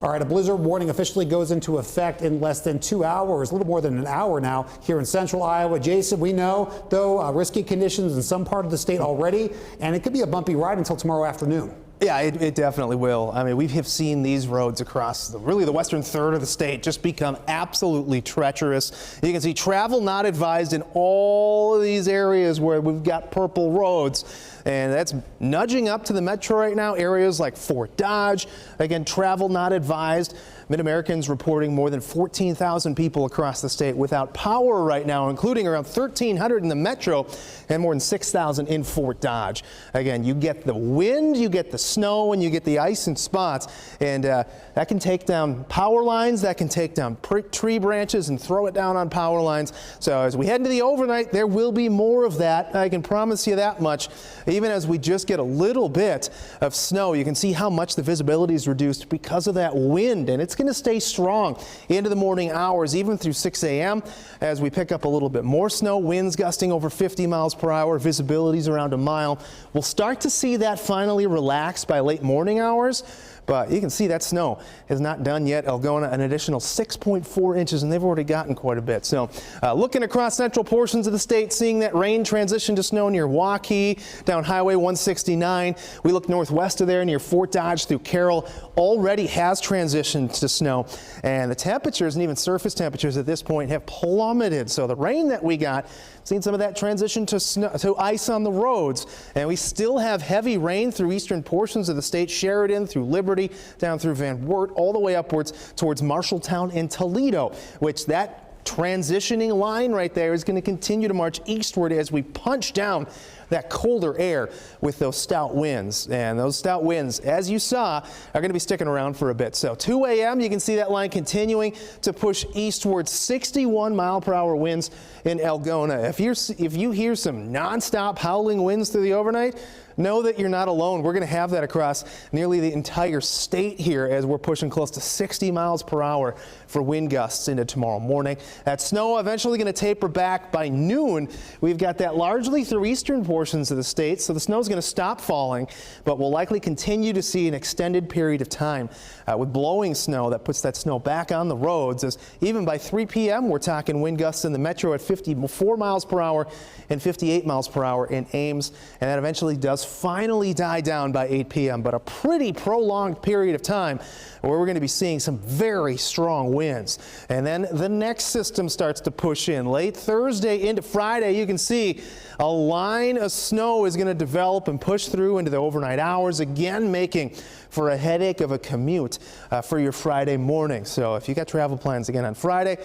All right, a blizzard warning officially goes into effect in less than 2 hours, a little more than an hour now here in central Iowa. Jason, we know, though, risky conditions in some part of the state already, and it could be a bumpy ride until tomorrow afternoon. Yeah, it definitely will. I mean, we have seen these roads across really the western third of the state just become absolutely treacherous. You can see travel not advised in all of these areas where we've got purple roads. And that's nudging up to the metro right now. Areas like Fort Dodge, again, travel not advised. Mid-Americans reporting more than 14,000 people across the state without power right now, including around 1,300 in the metro and more than 6,000 in Fort Dodge. Again, you get the wind, you get the snow, and you get the ice in spots. And that can take down power lines, that can take down tree branches and throw it down on power lines. So as we head into the overnight, there will be more of that. I can promise you that much. Even as we just get a little bit of snow, you can see how much the visibility is reduced because of that wind, and it's going to stay strong into the morning hours, even through 6 a.m. as we pick up a little bit more snow, winds gusting over 50 miles per hour, visibility's around 1 mile. We'll start to see that finally relax by late morning hours. But you can see that snow is not done yet. Algona, an additional 6.4 inches, and they've already gotten quite a bit. So looking across central portions of the state, seeing that rain transition to snow near Waukee, down Highway 169. We look northwest of there near Fort Dodge through Carroll, already has transitioned to snow. And the temperatures and even surface temperatures at this point have plummeted. So the rain that we got, seen some of that transition to snow, to ice on the roads. And we still have heavy rain through eastern portions of the state, Sheridan through Liberty, down through Van Wert, all the way upwards towards Marshalltown and Toledo, which that transitioning line right there is going to continue to march eastward as we punch down that colder air with those stout winds. And those stout winds, as you saw, are going to be sticking around for a bit. So 2 a.m. you can see that line continuing to push eastward, 61 mile per hour winds in Algona. If you hear some nonstop howling winds through the overnight, know that you're not alone. We're going to have that across nearly the entire state here as we're pushing close to 60 miles per hour for wind gusts into tomorrow morning. That snow eventually going to taper back by noon. We've got that largely through eastern portions of the state, so the snow is going to stop falling, but we'll likely continue to see an extended period of time with blowing snow that puts that snow back on the roads. As even by 3 p.m. we're talking wind gusts in the metro at 54 miles per hour and 58 miles per hour in Ames, and that eventually does finally die down by 8 p.m. but a pretty prolonged period of time where we're going to be seeing some very strong winds. And then the next system starts to push in late Thursday into Friday. You can see a line of snow is going to develop and push through into the overnight hours, again making for a headache of a commute for your Friday morning. So if you got travel plans again on Friday,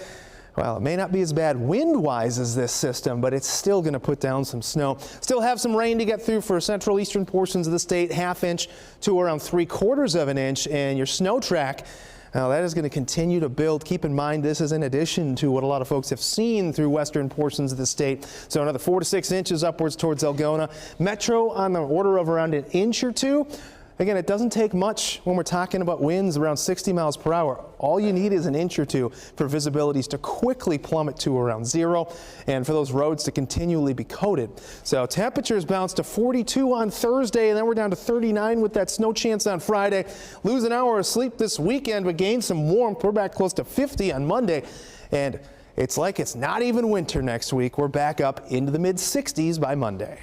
well, it may not be as bad wind-wise as this system, but it's still going to put down some snow. Still have some rain to get through for central eastern portions of the state, 1/2 inch to around 3/4 of an inch. And your snow track, now that is going to continue to build. Keep in mind, this is in addition to what a lot of folks have seen through western portions of the state. So another 4 to 6 inches upwards towards Algona. Metro on the order of around 1 inch or 2. Again, it doesn't take much when we're talking about winds around 60 miles per hour. All you need is 1 inch or 2 for visibilities to quickly plummet to around 0 and for those roads to continually be coated. So temperatures bounce to 42 on Thursday, and then we're down to 39 with that snow chance on Friday. Lose an hour of sleep this weekend, but gain some warmth. We're back close to 50 on Monday, and it's like it's not even winter next week. We're back up into the mid-60s by Monday.